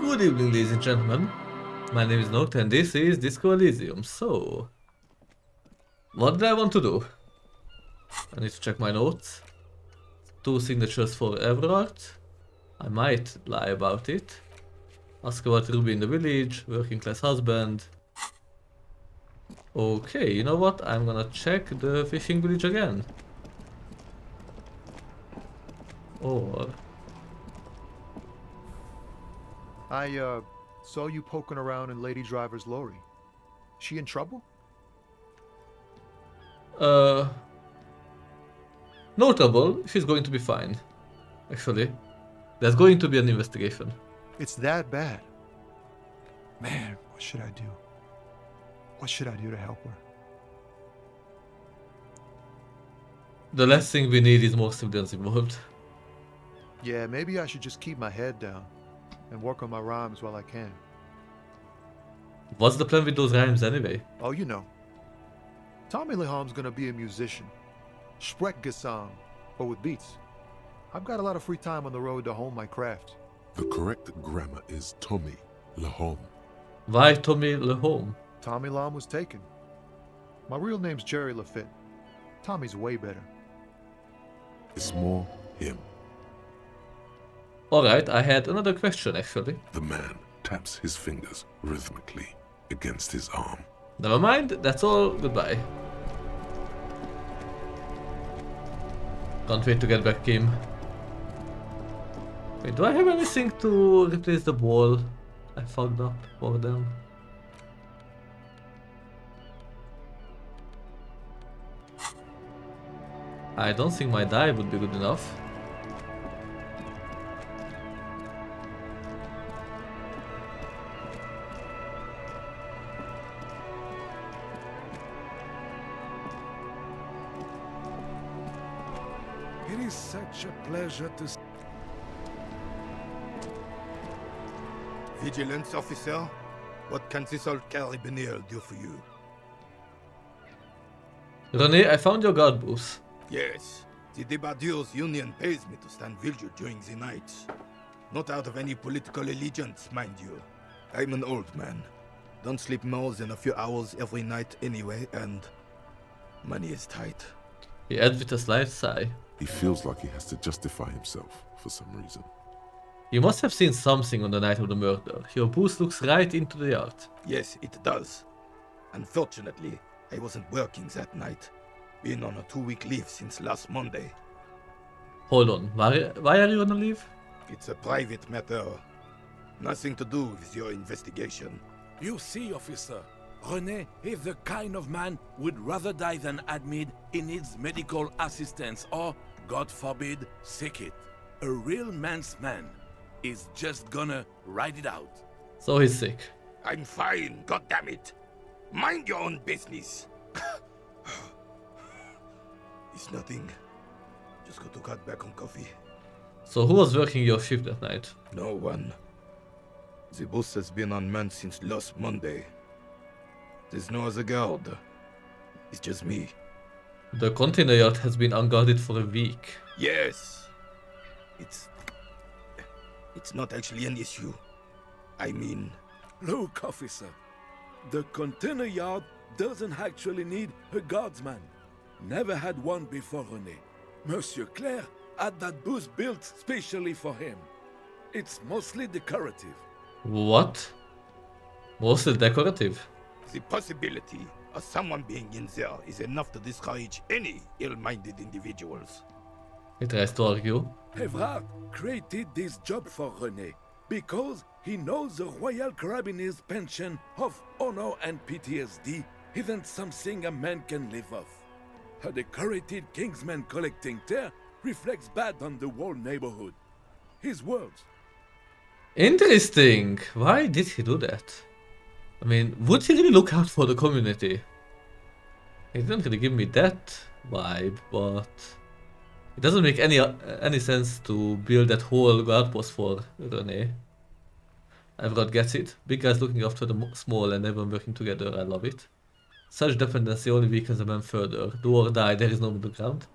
Good evening, ladies and gentlemen. My name is Noct and this is Disco Elysium. So, what did I want to do? I need to check my notes. 2 signatures for Everard. I might lie about it. Ask about Ruby in the village, working class husband. Okay, you know what? I'm gonna check the fishing village again. Or... I saw you poking around in Lady Driver's lorry. She in trouble? No trouble. She's going to be fine. Actually, there's going to be an investigation. It's that bad. Man, what should I do? What should I do to help her? The last thing we need is more civilians involved. Yeah, maybe I should just keep my head down and work on my rhymes while I can. What's the plan with those rhymes anyway? Oh, you know. Tommy Leham's gonna be a musician. Sprechgesang, but with beats. I've got a lot of free time on the road to hone my craft. The correct grammar is Tommy Lahom. Why Tommy Lehome? Tommy Lam was taken. My real name's Jerry Lafitte. Tommy's way better. It's more him. Alright, I had another question actually. The man taps his fingers rhythmically against his arm. Never mind, that's all, goodbye. Can't wait to get back, Kim. Wait, do I have anything to replace the ball I fucked up for them? I don't think my die would be good enough. It is such a pleasure to... Vigilance officer, what can this old carabinier do for you? René, I found your guard booth. Yes, the Debardeurs Union pays me to stand vigil during the night. Not out of any political allegiance, mind you. I'm an old man. Don't sleep more than a few hours every night anyway, and money is tight. He adds with a slight sigh. He feels like he has to justify himself for some reason. You must have seen something on the night of the murder. Your booth looks right into the yard. Yes, it does. Unfortunately, I wasn't working that night. Been on a 2-week leave since last Monday. Hold on, why are you on a leave? It's a private matter. Nothing to do with your investigation. You see, officer, René is the kind of man would rather die than admit he needs medical assistance or, God forbid, sick it. A real man's man is just gonna ride it out. So he's sick. I'm fine, goddammit. Mind your own business. It's nothing. Just got to cut back on coffee. So who was working your shift that night? No one. The bus has been unmanned since last Monday. There's no other guard. It's just me. The container yard has been unguarded for a week. Yes. It's not actually an issue. I mean... Look, officer, the container yard doesn't actually need a guardsman. Never had one before René. Monsieur Claire had that booth built specially for him. It's mostly decorative. What? Mostly decorative. The possibility of someone being in there is enough to discourage any ill-minded individuals. He tries to argue. Evrard created this job for René because he knows the Royal Carabiniers' pension of honor and PTSD isn't something a man can live off. A decorated Kingsman collecting tear reflects bad on the whole neighborhood. His words. Interesting. Why did he do that? I mean, would he really look out for the community? He didn't really give me that vibe, but it doesn't make any sense to build that whole guard post for René. Everyone gets it. Big guys looking after the small and everyone working together. I love it. Such dependency only weakens a man further. Do or die, there is no middle ground.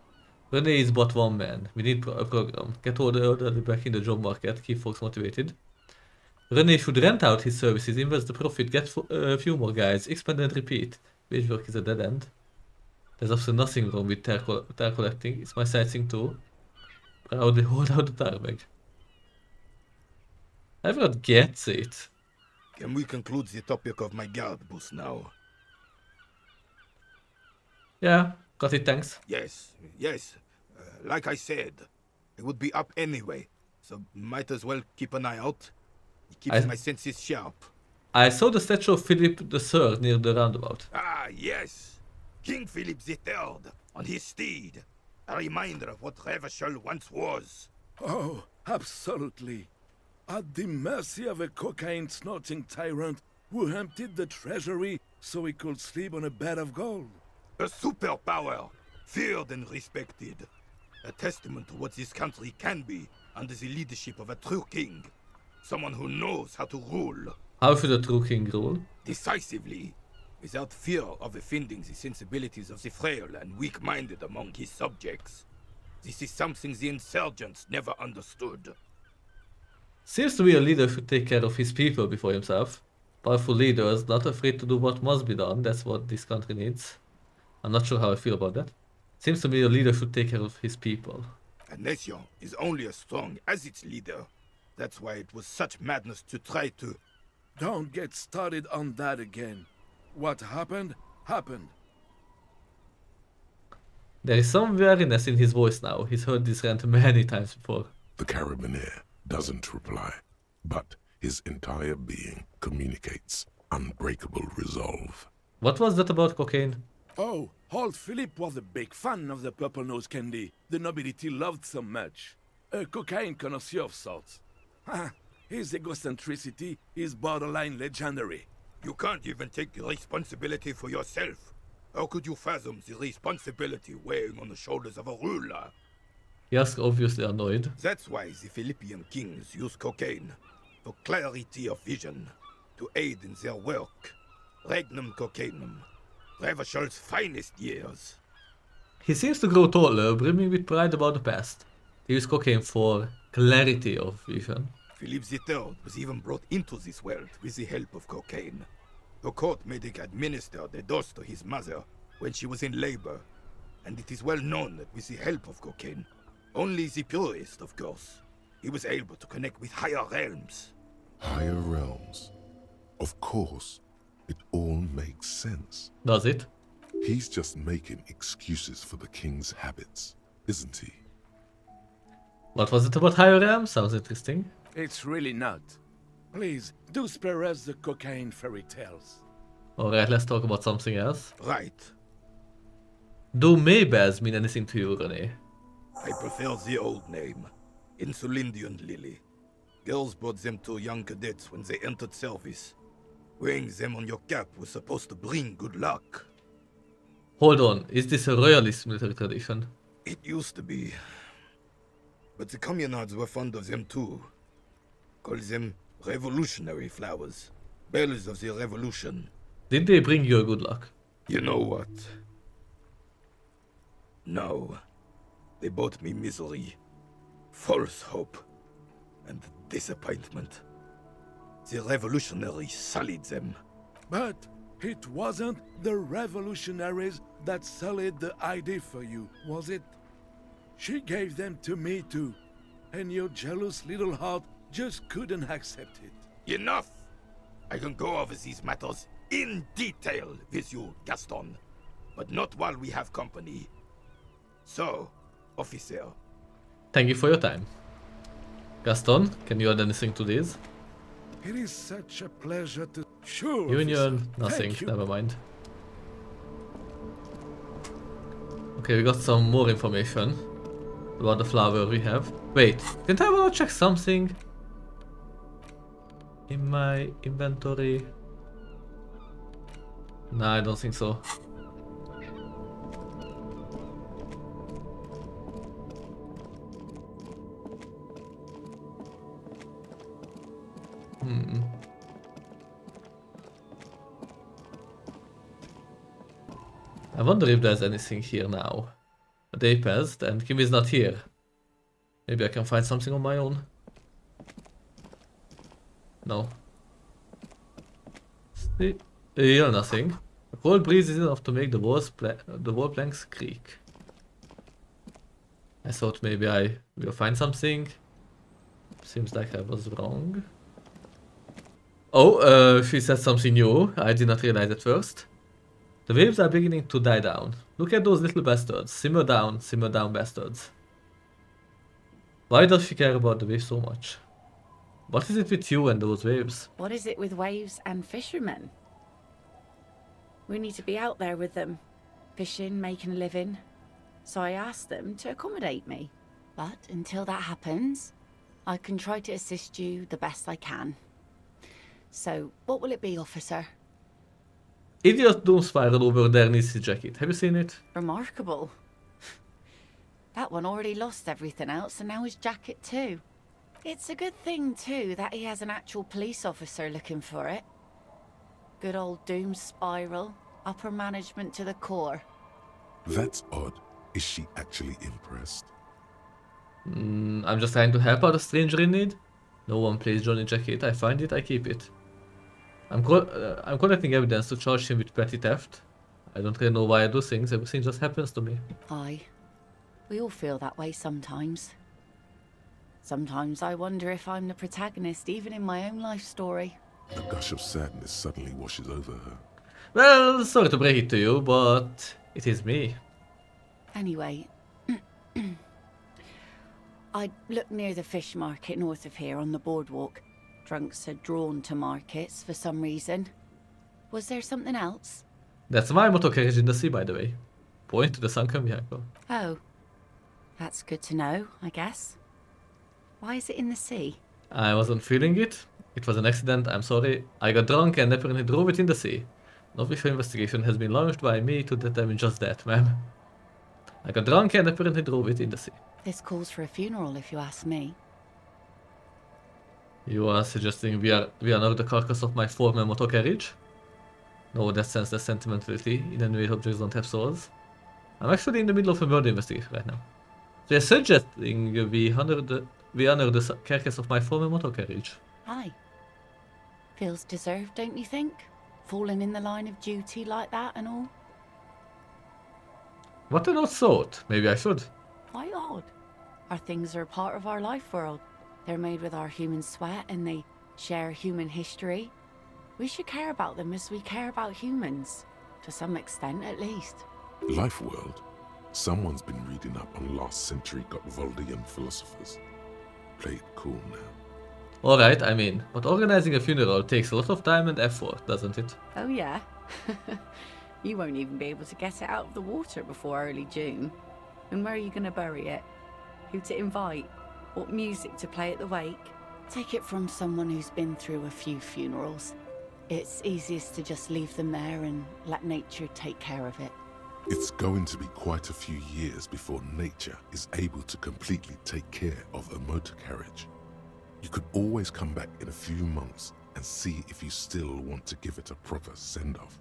René is but one man. We need a program. Get all the elderly back in the job market. Keep folks motivated. René should rent out his services, invest the profit, get a few more guys, expand and repeat. Wage work is a dead end. There's absolutely nothing wrong with tire collecting. It's my sightseeing too. Proudly hold out the tire bag. Everyone gets it. Can we conclude the topic of my guard boost now? Yeah, got it, thanks. Yes. Like I said, it would be up anyway, so might as well keep an eye out. It keeps my senses sharp. I saw the statue of Philip III near the roundabout. Ah, yes. King Philip III on his steed. A reminder of what Revachol once was. Oh, absolutely. At the mercy of a cocaine-snorting tyrant who emptied the treasury so he could sleep on a bed of gold. A superpower, feared and respected. A testament to what this country can be under the leadership of a true king. Someone who knows how to rule. How should a true king rule? Decisively, without fear of offending the sensibilities of the frail and weak-minded among his subjects. This is something the insurgents never understood. Seems to me a leader should take care of his people before himself. Powerful leaders, not afraid to do what must be done, that's what this country needs. I'm not sure how I feel about that. Seems to me a leader should take care of his people. A nation is only as strong as its leader. That's why it was such madness to try to... Don't get started on that again. What happened, happened. There is some weariness in his voice now. He's heard this rant many times before. The carabiner doesn't reply, but his entire being communicates unbreakable resolve. What was that about cocaine? Oh, old Philip was a big fan of the purple nose candy the nobility loved so much. A cocaine connoisseur of sorts. His egocentricity is borderline legendary. You can't even take responsibility for yourself. How could you fathom the responsibility weighing on the shoulders of a ruler? Yask obviously annoyed. That's why the Philippian kings use cocaine. For clarity of vision. To aid in their work. Regnum cocainum. Revachol's finest years. He seems to grow taller, brimming with pride about the past. He used cocaine for clarity of vision. Philip III was even brought into this world with the help of cocaine. The court medic administered a dose to his mother when she was in labor, and it is well known that with the help of cocaine, only the purest, of course, he was able to connect with higher realms. Higher realms. Of course, it all makes sense. Does it? He's just making excuses for the king's habits, isn't he? What was it about higher realms? Sounds interesting. It's really not. Please, do spare us the cocaine fairy tales. Alright, let's talk about something else. Right. Do Maybells mean anything to you, René? I prefer the old name, Insulindian Lily. Girls brought them to young cadets when they entered service. Wearing them on your cap was supposed to bring good luck. Hold on, is this a royalist military tradition? It used to be. But the communards were fond of them too. Call them revolutionary flowers. Bells of the revolution. Did they bring you good luck? You know what? No. They brought me misery. False hope. And disappointment. The revolutionaries sullied them. But it wasn't the revolutionaries that sullied the ID for you, was it? She gave them to me too, and your jealous little heart just couldn't accept it. Enough! I can go over these matters in detail with you, Gaston. But not while we have company. So, officer. Thank you for your time. Gaston, can you add anything to this? It is such a pleasure to... Sure, Union, officer. nothing, Thank you. never mind. Okay, we got some more information about the flower we have. Wait, didn't I want to check something in my inventory? Nah, I don't think so. I wonder if there's anything here now. A day passed and Kim is not here. Maybe I can find something on my own. No. Still nothing. A cold breeze is enough to make the wall planks creak. I thought maybe I will find something. Seems like I was wrong. Oh, she said something new. I did not realize at first. The waves are beginning to die down. Look at those little bastards. Simmer down, bastards. Why does she care about the waves so much? What is it with you and those waves? What is it with waves and fishermen? We need to be out there with them, fishing, making a living. So I asked them to accommodate me. But until that happens, I can try to assist you the best I can. So, what will it be, officer? Idiot Doom Spiral over there needs his jacket. Have you seen it? Remarkable. That one already lost everything else, and now his jacket too. It's a good thing, too, that he has an actual police officer looking for it. Good old Doom Spiral. Upper management to the core. That's odd. Is she actually impressed? I'm just trying to help out a stranger in need. No one plays Johnny Jacket. I find it, I keep it. I'm collecting evidence to charge him with petty theft. I don't really know why I do things. Everything just happens to me. Aye. We all feel that way sometimes. Sometimes I wonder if I'm the protagonist, even in my own life story. A gush of sadness suddenly washes over her. Well, sorry to break it to you, but it is me. Anyway, I looked near the fish market north of here on the boardwalk. Drunks are drawn to markets for some reason. Was there something else? That's my motor carriage in the sea, by the way. Point to the sunken vehicle. Oh, that's good to know, I guess. Why is it in the sea? I wasn't feeling it. It was an accident, I'm sorry. I got drunk and apparently drove it in the sea. No official investigation has been launched by me to determine just that, ma'am. I got drunk and apparently drove it in the sea. This calls for a funeral, if you ask me. You are suggesting we are now the carcass of my former motor carriage? No, that sense the sentimentality. Inanimate objects don't have souls. I'm actually in the middle of a murder investigation right now. They're suggesting we honor the carcass of my former motor carriage. Aye. Feels deserved, don't you think? Falling in the line of duty like that and all? What an odd thought. Maybe I should. Quite odd. Our things are a part of our life world. They're made with our human sweat and they share human history. We should care about them as we care about humans. To some extent, at least. Life world. Someone's been reading up on last century Gotwaldian philosophers. Play it cool now. Alright, I mean, but organizing a funeral takes a lot of time and effort, doesn't it? Oh yeah? You won't even be able to get it out of the water before early June. And where are you going to bury it? Who to invite? What music to play at the wake? Take it from someone who's been through a few funerals. It's easiest to just leave them there and let nature take care of it. It's going to be quite a few years before nature is able to completely take care of a motor carriage. You could always come back in a few months and see if you still want to give it a proper send-off.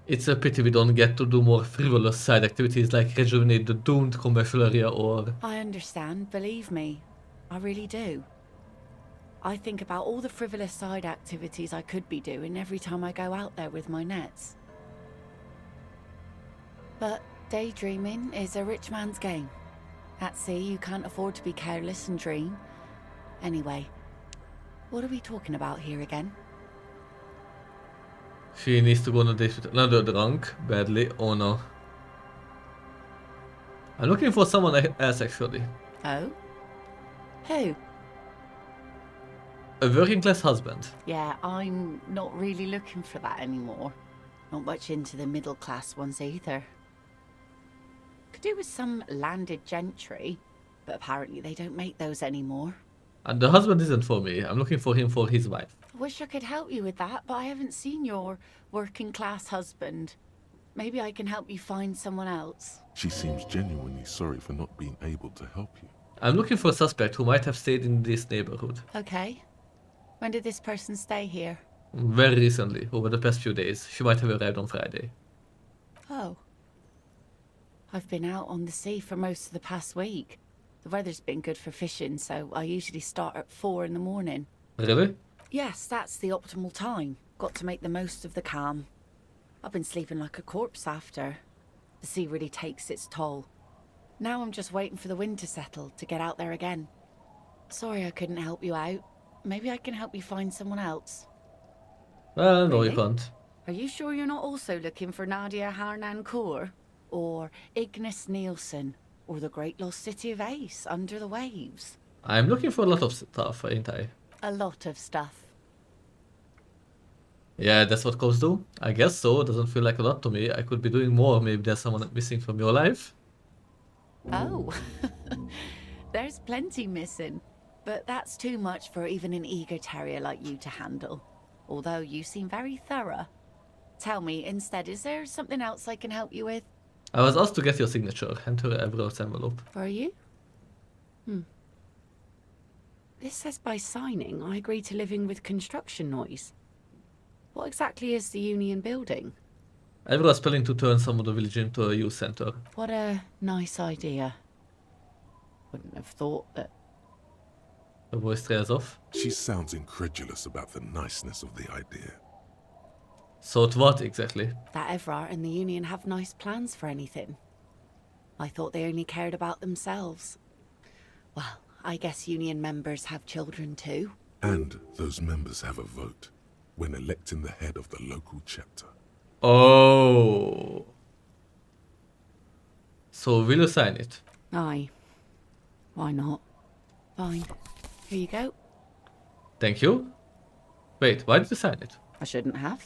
It's a pity we don't get to do more frivolous side activities like rejuvenate the doomed commercial area or... I understand, believe me. I really do. I think about all the frivolous side activities I could be doing every time I go out there with my nets. But daydreaming is a rich man's game. At sea, you can't afford to be careless and dream. Anyway, what are we talking about here again? She needs to go on a date with another drunk, badly, oh no. I'm looking for someone else actually. Oh? Who? A working class husband. Yeah, I'm not really looking for that anymore. Not much into the middle class ones either. Could do with some landed gentry, but apparently they don't make those anymore. And the husband isn't for me, I'm looking for him for his wife. I wish I could help you with that, but I haven't seen your working class husband. Maybe I can help you find someone else. She seems genuinely sorry for not being able to help you. I'm looking for a suspect who might have stayed in this neighborhood. Okay. When did this person stay here? Very recently, over the past few days. She might have arrived on Friday. Oh. I've been out on the sea for most of the past week. The weather's been good for fishing, so I usually start at 4 in the morning. Really? Yes, that's the optimal time. Got to make the most of the calm. I've been sleeping like a corpse after. The sea really takes its toll. Now I'm just waiting for the wind to settle to get out there again. Sorry I couldn't help you out. Maybe I can help you find someone else. Well, no, you Really? can't. Are you sure you're not also looking for Nadia Harnancourt? Or Ignis Nielsen? Or the great lost city of Ace under the waves? I'm looking for a lot of stuff, ain't I? A lot of stuff. Yeah, that's what ghosts do. I guess so. It doesn't feel like a lot to me. I could be doing more. Maybe there's someone missing from your life. Oh, there's plenty missing. But that's too much for even an eager terrier like you to handle. Although you seem very thorough. Tell me, instead, is there something else I can help you with? I was asked to get your signature. Hand her Everard's envelope. For you? This says by signing, I agree to living with construction noise. What exactly is the Union building? Everard's planning to turn some of the village into a youth center. What a nice idea. Wouldn't have thought that. Her voice trails off. She sounds incredulous about the niceness of the idea. So what exactly? That Everard and the Union have nice plans for anything. I thought they only cared about themselves. Well, I guess Union members have children too. And those members have a vote when electing the head of the local chapter. Oh. So will you sign it? Aye. Why not? Fine. Here you go. Thank you. Wait, why did you sign it? I shouldn't have.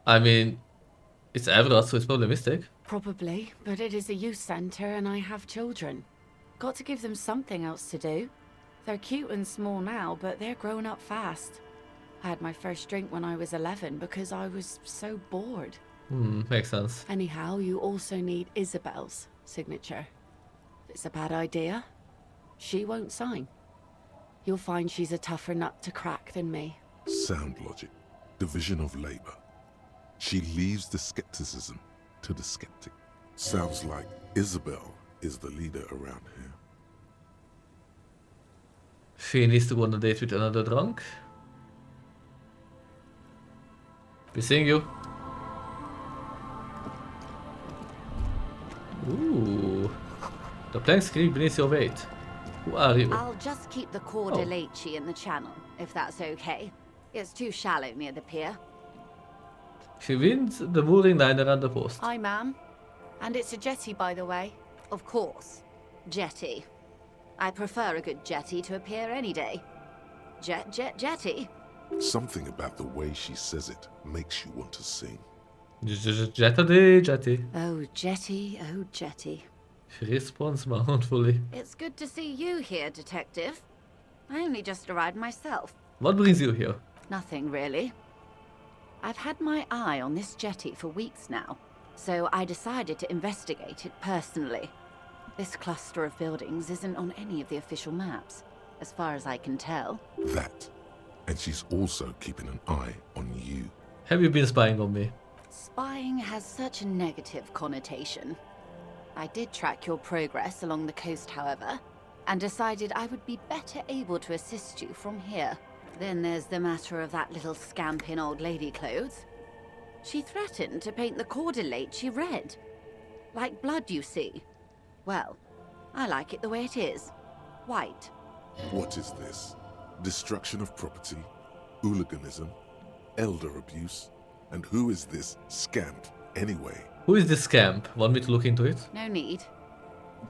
I mean, it's Everard, so it's probably a mistake. Probably, but it is a youth centre and I have children. Got to give them something else to do. They're cute and small now, but they're growing up fast. I had my first drink when I was 11 because I was so bored. Makes sense. Anyhow, you also need Isabel's signature. If it's a bad idea, she won't sign. You'll find she's a tougher nut to crack than me. Sound logic. Division of labor. She leaves the skepticism to the skeptic. Sounds like Isabel is the leader around here. She needs to go on a date with another drunk. Be seeing you. Ooh. The planks creak beneath your weight. Who are you? I'll just keep the Corda Lacey in the channel, if that's okay. It's too shallow near the pier. She wins the mooring line around the post. Hi, ma'am. And it's a jetty, by the way. Of course. Jetty. I prefer a good jetty to a pier any day. Jetty? Something about the way she says it makes you want to sing. Jetty. Oh, jetty. She responds mournfully. It's good to see you here, Detective. I only just arrived myself. What brings you here? Nothing, really. I've had my eye on this jetty for weeks now, so I decided to investigate it personally. This cluster of buildings isn't on any of the official maps, as far as I can tell. That. And she's also keeping an eye on you. Have you been spying on me? Spying has such a negative connotation. I did track your progress along the coast, however, and decided I would be better able to assist you from here. Then there's the matter of that little scamp in old lady clothes. She threatened to paint the cordelate she read. Like blood, you see. Well, I like it the way it is. White. What is this? Destruction of property? Hooliganism? Elder abuse? And who is this scamp, anyway? Who is this scamp? Want me to look into it? No need.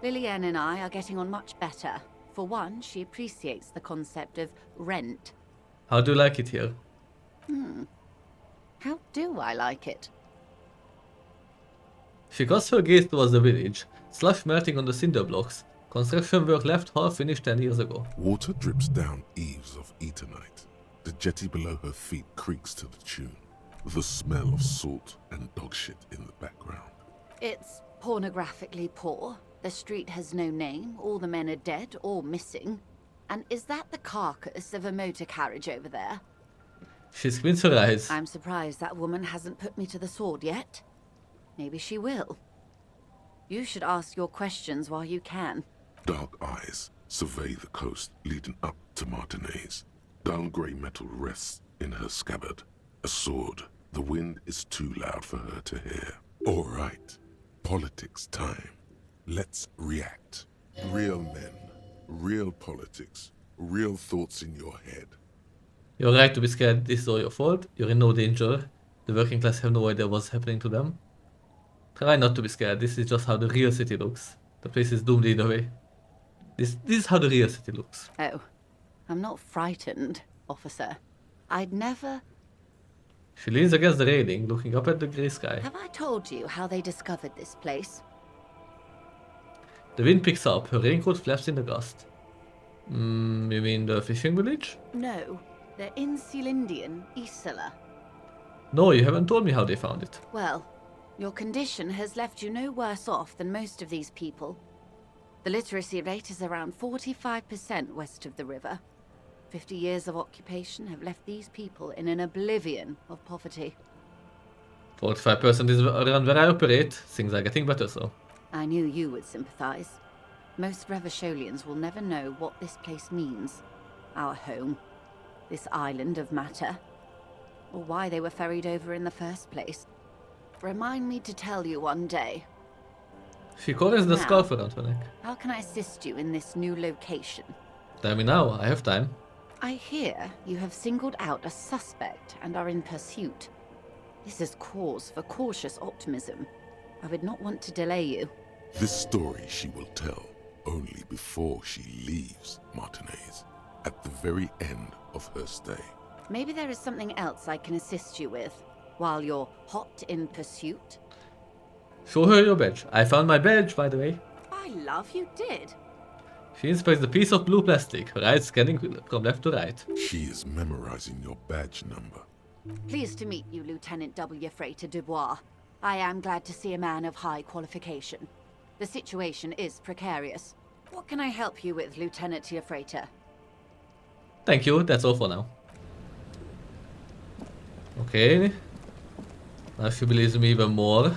Lillian and I are getting on much better. For one, she appreciates the concept of rent. How do you like it here? How do I like it? She casts her gaze towards the village. Slush melting on the cinder blocks. Construction work left half finished 10 years ago. Water drips down eaves of Eternite. The jetty below her feet creaks to the tune. The smell of salt and dog shit in the background. It's pornographically poor. The street has no name. All the men are dead or missing. And is that the carcass of a motor carriage over there? She squints her eyes. I'm surprised that woman hasn't put me to the sword yet. Maybe she will. You should ask your questions while you can. Dark eyes, Survey the coast leading up to Martinez. Dull grey metal rests in her scabbard. A sword. The wind is too loud for her to hear. All right. Politics time. Let's react. Real men. Real politics. Real thoughts in your head. You're right to be scared. This is all your fault. You're in no danger. The working class have no idea what's happening to them. Try not to be scared. This is just how the real city looks. The place is doomed either way. This is how the real city looks. Oh, I'm not frightened, officer. I'd never... She leans against the railing, looking up at the grey sky. Have I told you how they discovered this place? The wind picks up. Her raincoat flaps in the gust. You mean the fishing village? No, they're in Sealindian, Isla. No, you haven't told me how they found it. Well, your condition has left you no worse off than most of these people. The literacy rate is around 45% west of the river. 50 years of occupation have left these people in an oblivion of poverty. 45% is around where I operate. Things are getting better, so. I knew you would sympathize. Most Revacholians will never know what this place means. Our home. This island of matter. Or why they were ferried over in the first place. Remind me to tell you one day. She colors the Now, scarf around her neck. How can I assist you in this new location? Tell me now, I have time. I hear you have singled out a suspect and are in pursuit. This is cause for cautious optimism. I would not want to delay you. This story she will tell only before she leaves Martinez, at the very end of her stay. Maybe there is something else I can assist you with, while you're hot in pursuit? Show her your badge. I found my badge, by the way. I love you did. She inspects the piece of blue plastic, her eyes scanning from left to right. She is memorizing your badge number. Pleased to meet you, Lieutenant W. Freighter Dubois. I am glad to see a man of high qualification. The situation is precarious. What can I help you with, Lieutenant Freighter? Thank you, that's all for now. Okay. Now she believes me even more,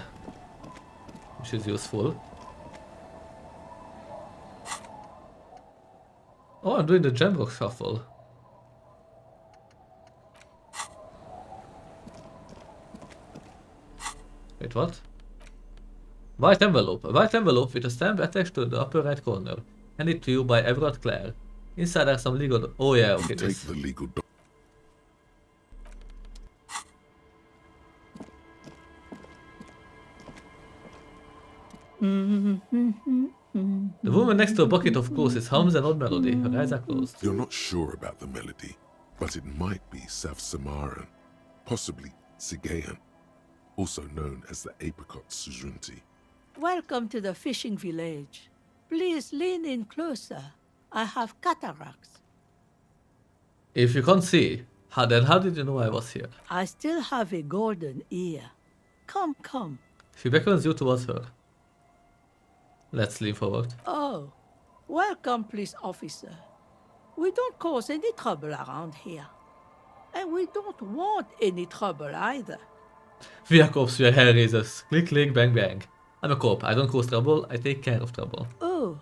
which is useful. Oh, I'm doing the Jamrock shuffle. Wait, what? White envelope. A white envelope with a stamp attached to the upper right corner. Handed to you by Everett Clare. Inside are some legal... Oh yeah, okay, Take this. the legal The woman next to a bucket of courses hums an odd melody. Her eyes are closed. You're not sure about the melody, but it might be South Samaran, possibly Sigayan, also known as the apricot sujunti. Welcome to the fishing village. Please lean in closer. I have cataracts. If you can't see, then how did you know I was here? I still have a golden ear. Come, come. She beckons you towards her. Let's lean forward. Oh, welcome, police officer. We don't cause any trouble around here. And we don't want any trouble either. We are cops, we are hellraisers. Click, click, bang, bang. I'm a cop. I don't cause trouble, I take care of trouble. Oh,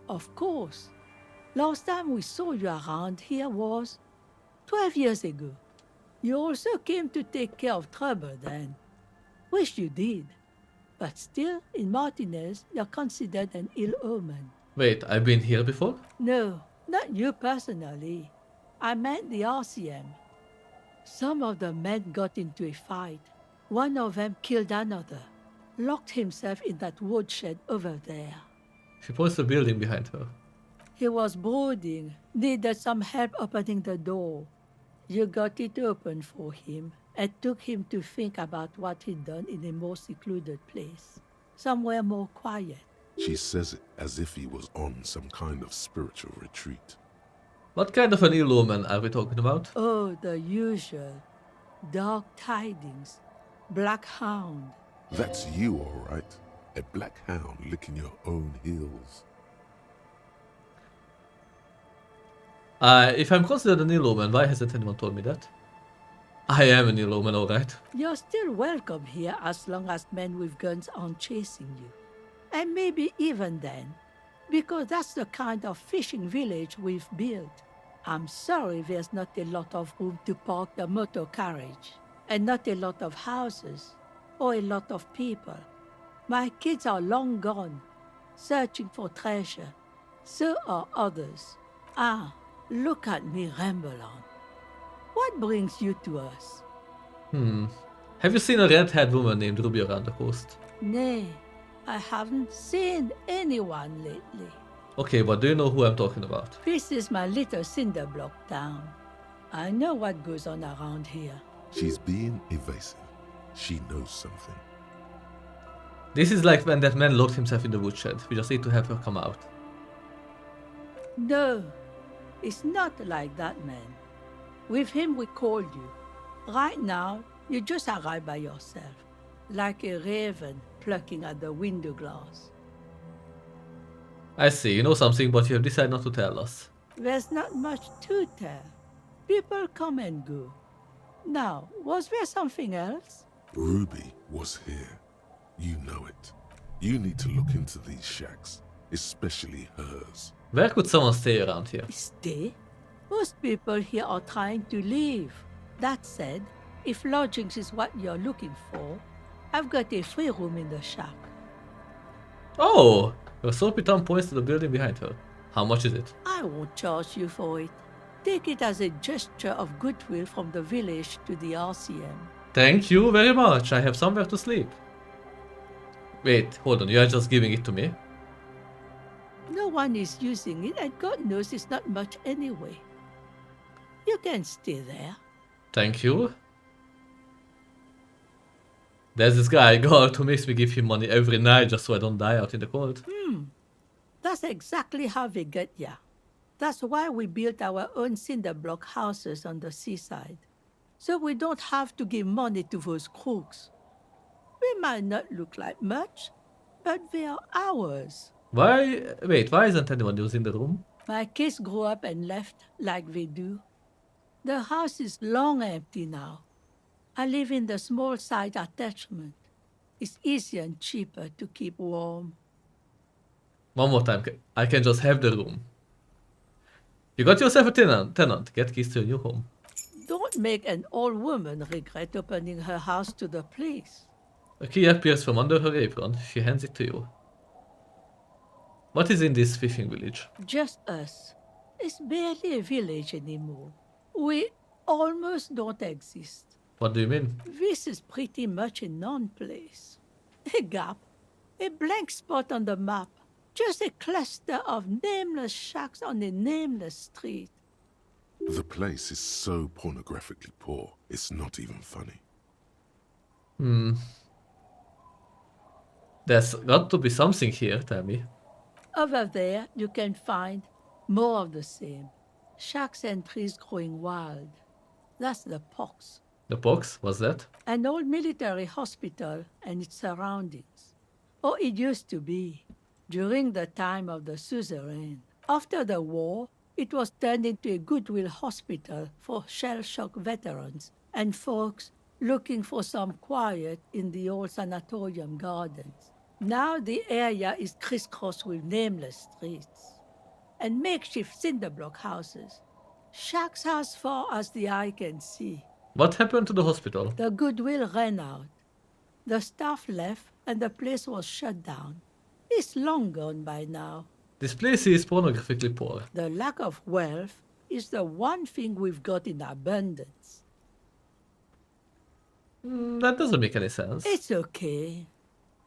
of course. Last time we saw you around here was 12 years ago. You also came to take care of trouble then. Wish you did. But still, in Martinez, you're considered an ill omen. Wait, I've been here before? No, not you personally. I meant the RCM. Some of the men got into a fight. One of them killed another. Locked himself in that woodshed over there. She points to the building behind her. He was brooding, needed some help opening the door. You got it open for him and took him to think about what he'd done in a more secluded place. Somewhere more quiet. She says it as if he was on some kind of spiritual retreat. What kind of an ill omen are we talking about? Oh, the usual. Dark tidings. Black hound. That's you, all right. A black hound licking your own heels. If I'm considered an ill omen, why hasn't anyone told me that? I am an ill omen, alright. You're still welcome here as long as men with guns aren't chasing you. And maybe even then, because that's the kind of fishing village we've built. I'm sorry there's not a lot of room to park the motor carriage, and not a lot of houses, or a lot of people. My kids are long gone, searching for treasure. So are others. Ah, look at me ramble on. What brings you to us? Have you seen a red-haired woman named Ruby around the coast? Nay, I haven't seen anyone lately. Okay, but do you know who I'm talking about? This is my little cinder block town. I know what goes on around here. She's being evasive. She knows something. This is like when that man locked himself in the woodshed. We just need to have her come out. No, it's not like that, man. With him we called you. Right now, you just arrived by yourself, like a raven plucking at the window glass. I see, you know something, but you have decided not to tell us. There's not much to tell. People come and go. Now, was there something else? Ruby was here. You know it. You need to look into these shacks, especially hers. Where could someone stay around here? Stay? Most people here are trying to leave. That said, if lodgings is what you're looking for, I've got a free room in the shack. Oh! Her soapy thumb points to the building behind her. How much is it? I won't charge you for it. Take it as a gesture of goodwill from the village to the RCM. Thank you very much. I have somewhere to sleep. Wait, hold on. You are just giving it to me? No one is using it, and God knows it's not much anyway. You can stay there. Thank you. There's this guy, God, who makes me give him money every night just so I don't die out in the cold. That's exactly how they get ya. That's why we built our own cinder block houses on the seaside. So we don't have to give money to those crooks. We might not look like much, but they are ours. Why? Wait, why isn't anyone using the room? My kids grew up and left like they do. The house is long empty now. I live in the small side attachment. It's easier and cheaper to keep warm. One more time. I can just have the room. You got yourself a tenant. Get keys to your new home. Don't make an old woman regret opening her house to the place. A key appears from under her apron. She hands it to you. What is in this fishing village? Just us. It's barely a village anymore. We almost don't exist. What do you mean? This is pretty much a non-place. A gap. A blank spot on the map. Just a cluster of nameless shacks on a nameless street. The place is so pornographically poor, it's not even funny. There's got to be something here, tell me. Over there, you can find more of the same. Shacks and trees growing wild. That's the pox. The box? What's that? An old military hospital and its surroundings. Or it used to be, during the time of the suzerain. After the war, it was turned into a goodwill hospital for shell-shock veterans and folks looking for some quiet in the old sanatorium gardens. Now the area is crisscrossed with nameless streets and makeshift cinder block houses. Shacks as far as the eye can see. What happened to the hospital? The goodwill ran out. The staff left and the place was shut down. It's long gone by now. This place is pornographically poor. The lack of wealth is the one thing we've got in abundance. That doesn't make any sense. It's okay.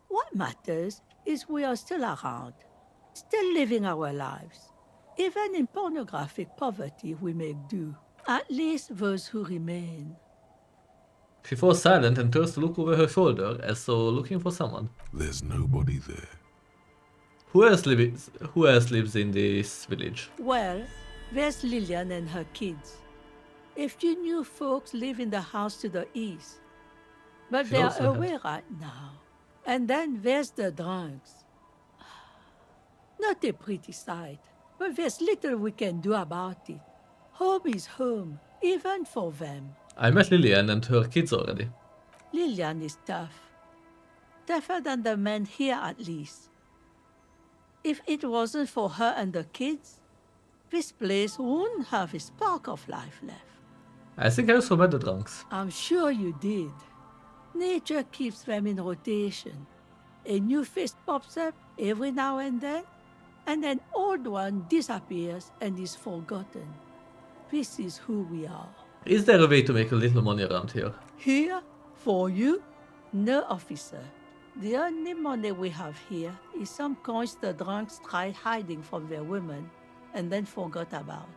What matters is we are still around, still living our lives. Even in pornographic poverty, we make do. At least those who remain. She falls silent and turns to look over her shoulder, as though looking for someone. There's nobody there. Who else lives in this village? Well, there's Lillian and her kids. A few new folks live in the house to the east. But She they're also had- away right now. And then there's the drunks. Not a pretty sight, but there's little we can do about it. Home is home, even for them. I met Lillian and her kids already. Lillian is tough. Tougher than the men here, at least. If it wasn't for her and the kids, this place wouldn't have a spark of life left. I think I also met the drunks. I'm sure you did. Nature keeps them in rotation. A new face pops up every now and then an old one disappears and is forgotten. This is who we are. Is there a way to make a little money around here? Here, for you? No, officer. The only money we have here is some coins the drunks tried hiding from their women and then forgot about.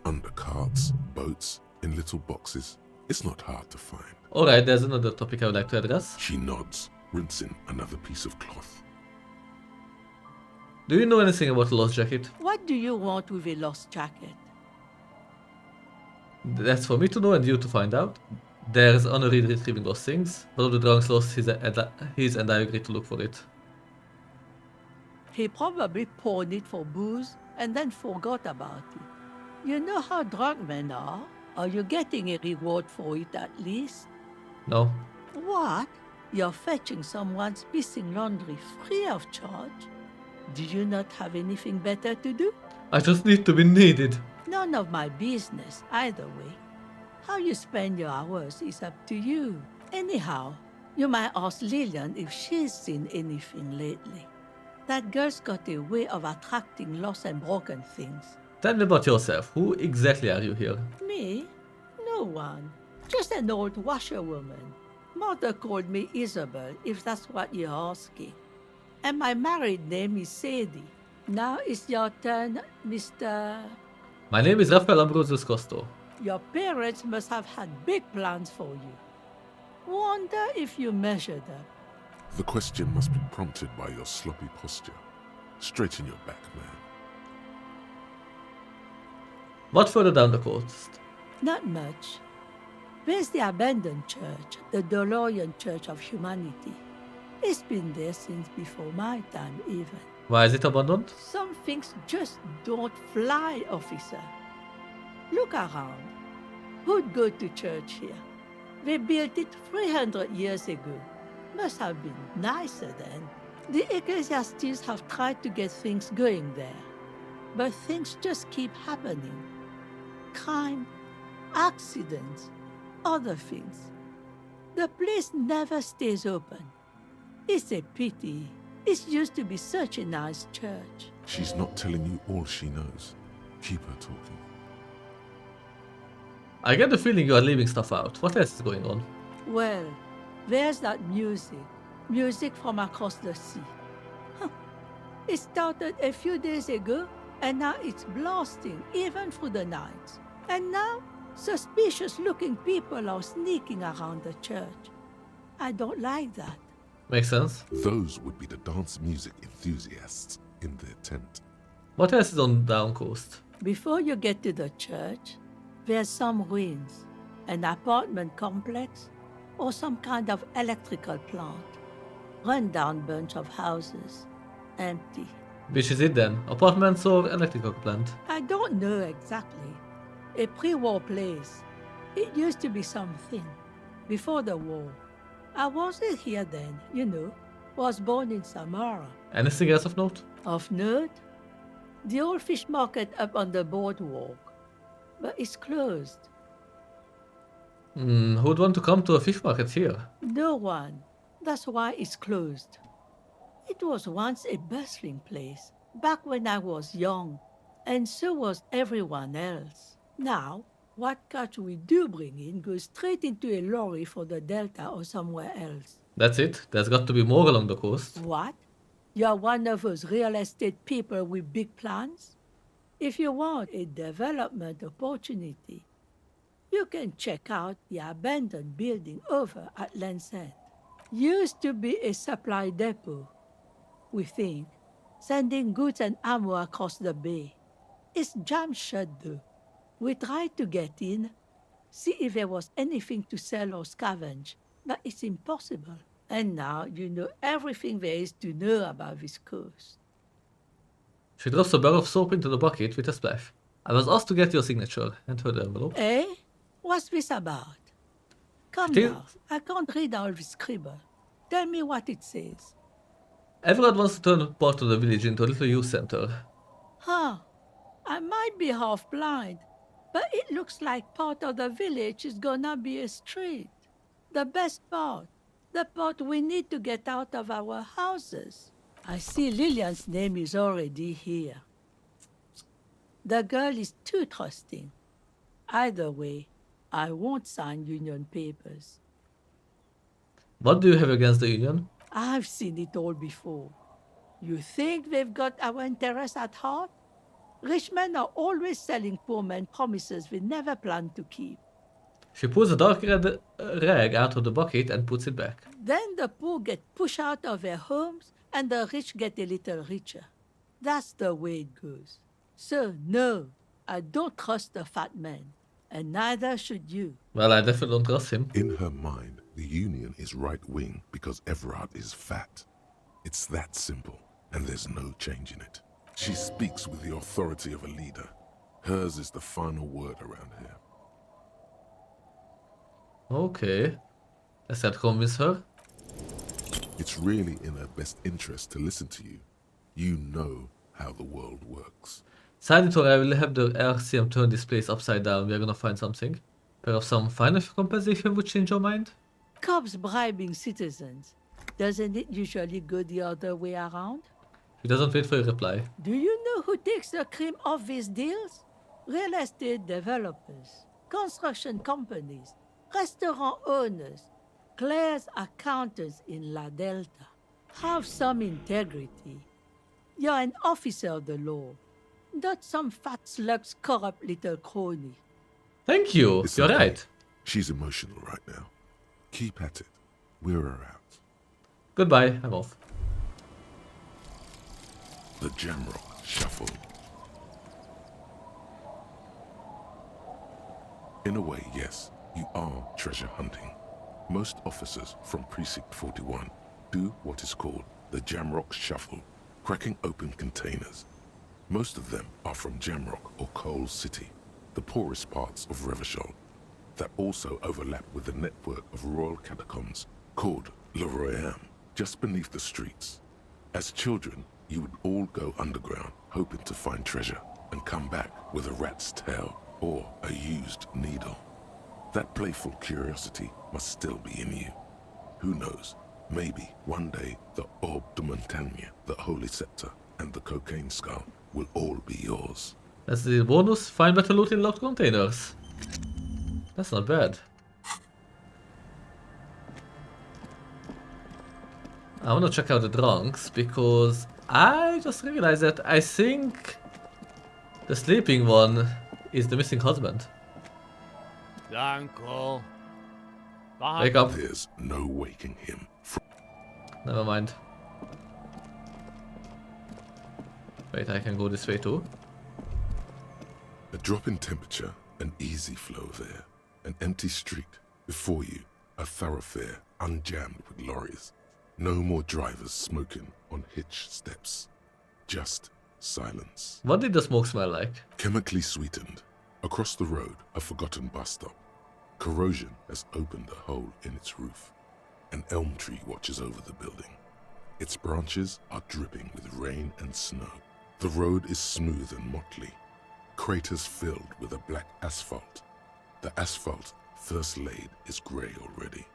Under carts, boats, in little boxes. It's not hard to find. Alright, there's another topic I would like to address. She nods, rinsing another piece of cloth. Do you know anything about the lost jacket? What do you want with a lost jacket? That's for me to know and you to find out. There's Honorary retrieving those things. One of the drunks lost his and I agreed to look for it. He probably pawned it for booze and then forgot about it. You know how drunk men are? Are you getting a reward for it at least? No. What? You're fetching someone's missing laundry free of charge? Do you not have anything better to do? I just need to be needed. None of my business, either way. How you spend your hours is up to you. Anyhow, you might ask Lillian if she's seen anything lately. That girl's got a way of attracting lost and broken things. Tell me about yourself. Who exactly are you here? Me? No one. Just an old washerwoman. Mother called me Isabel, if that's what you're asking. And my married name is Sadie. Now it's your turn, Mr. My name is Rafael Ambrosius Costo. Your parents must have had big plans for you. Wonder if you measured up. The question must be prompted by your sloppy posture. Straighten your back, man. What further down the coast? Not much. There's the abandoned church, the DeLorean Church of Humanity. It's been there since before my time, even. Why is it abandoned? Some things just don't fly, officer. Look around. Who'd go to church here? They built it 300 years ago. Must have been nicer then. The ecclesiastes have tried to get things going there, but things just keep happening. Crime, accidents, other things. The place never stays open. It's a pity. It used to be such a nice church. She's not telling you all she knows. Keep her talking. I get the feeling you are leaving stuff out. What else is going on? Well, there's that music. Music from across the sea. It started a few days ago, and now it's blasting even through the nights. And now, suspicious-looking people are sneaking around the church. I don't like that. Makes sense. Those would be the dance music enthusiasts in their tent. What else is on down coast? Before you get to the church, there's some ruins, an apartment complex, or some kind of electrical plant. Run-down bunch of houses, empty. Which is it then? Apartments or electrical plant? I don't know exactly. A pre-war place. It used to be something. Before the war. I wasn't here then, you know. Was born in Samara. Anything else of note? Of note? The old fish market up on the boardwalk. But it's closed. Who'd want to come to a fish market here? No one. That's why it's closed. It was once a bustling place, back when I was young, and so was everyone else. Now, what catch we do bring in goes straight into a lorry for the Delta or somewhere else. That's it? There's got to be more along the coast. What? You're one of those real estate people with big plans? If you want a development opportunity, you can check out the abandoned building over at Land's End. Used to be a supply depot, we think, sending goods and ammo across the bay. It's jammed shut though. We tried to get in, see if there was anything to sell or scavenge, but it's impossible. And now you know everything there is to know about this coast. She drops a bar of soap into the bucket with a splash. I was asked to get your signature and her envelope. Eh? What's this about? Come Still- now, I can't read all this scribble. Tell me what it says. Everyone wants to turn part of the village into a little youth center. Huh. I might be half blind, but it looks like part of the village is gonna be a street. The best part. The part we need to get out of our houses. I see Lillian's name is already here. The girl is too trusting. Either way, I won't sign union papers. What do you have against the union? I've seen it all before. You think they've got our interests at heart? Rich men are always selling poor men promises they never plan to keep. She pulls a dark red rag out of the bucket and puts it back. Then the poor get pushed out of their homes and the rich get a little richer. That's the way it goes. So, no, I don't trust the fat man, and neither should you. Well, I definitely don't trust him. In her mind, the Union is right-wing because Everard is fat. It's that simple, and there's no changing it. She speaks with the authority of a leader. Hers is the final word around here. Okay. Does that convince her? It's really in her best interest to listen to you. You know how the world works. Signator, I will have the RCM turn this place upside down. We are gonna find something. Perhaps some financial compensation would change your mind? Cops bribing citizens. Doesn't it usually go the other way around? He doesn't wait for a reply. Do you know who takes the cream off these deals? Real estate developers, construction companies, restaurant owners, Claire's accountants in La Delta. Have some integrity. You're an officer of the law, not some fat slug's corrupt little crony. Thank you. It's You're okay. right. She's emotional right now. Keep at it. We're her out. Goodbye. I'm off. The Jamrock Shuffle. In a way, yes, you are treasure hunting. Most officers from Precinct 41 do what is called the Jamrock Shuffle, cracking open containers. Most of them are from Jamrock or Coal City, the poorest parts of Revachol, that also overlap with the network of royal catacombs called Le Royaume, just beneath the streets. As children, you would all go underground, hoping to find treasure, and come back with a rat's tail or a used needle. That playful curiosity must still be in you. Who knows, maybe one day the Orbe de Montagne, the Holy Scepter, and the Cocaine Skull will all be yours. That's the bonus. Find better loot in locked containers. That's not bad. I want to check out the drunks because I just realized that I think the sleeping one is the missing husband. Uncle. Wake up. There's no waking him from Never mind. Wait, I can go this way too. a drop in temperature, an easy flow of air, an empty street. Before you, a thoroughfare unjammed with lorries. No more drivers smoking on hitch steps. Just silence. What did the smoke smell like? Chemically sweetened. Across the road, a forgotten bus stop. Corrosion has opened a hole in its roof. An elm tree watches over the building. Its branches are dripping with rain and snow. The road is smooth and motley. Craters filled with a black asphalt. The asphalt, first laid, is grey already.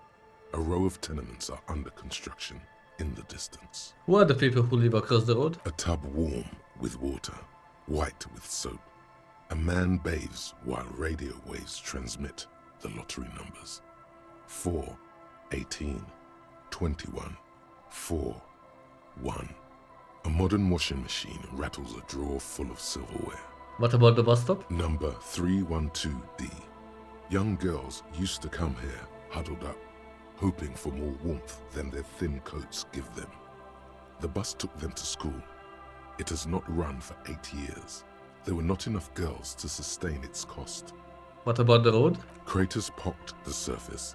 A row of tenements are under construction in the distance. Who are the people who live across the road? A tub warm with water, white with soap. A man bathes while radio waves transmit the lottery numbers. 4, 18, 21, 4, 1. A modern washing machine rattles a drawer full of silverware. What about the bus stop? Number 312D. Young girls used to come here, huddled up, hoping for more warmth than their thin coats give them. The bus took them to school. It has not run for 8 years. There were not enough girls to sustain its cost. What about the road? Craters pocked the surface.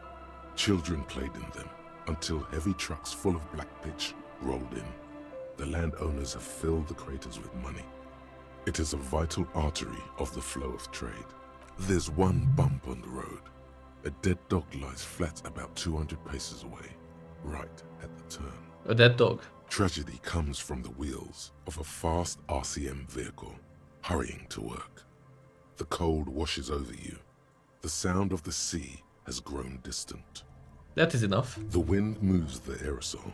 Children played in them until heavy trucks full of black pitch rolled in. The landowners have filled the craters with money. It is a vital artery of the flow of trade. There's one bump on the road. A dead dog lies flat about 200 paces away, right at the turn. A dead dog. Tragedy comes from the wheels of a fast RCM vehicle, hurrying to work. The cold washes over you. The sound of the sea has grown distant. That is enough. The wind moves the aerosol.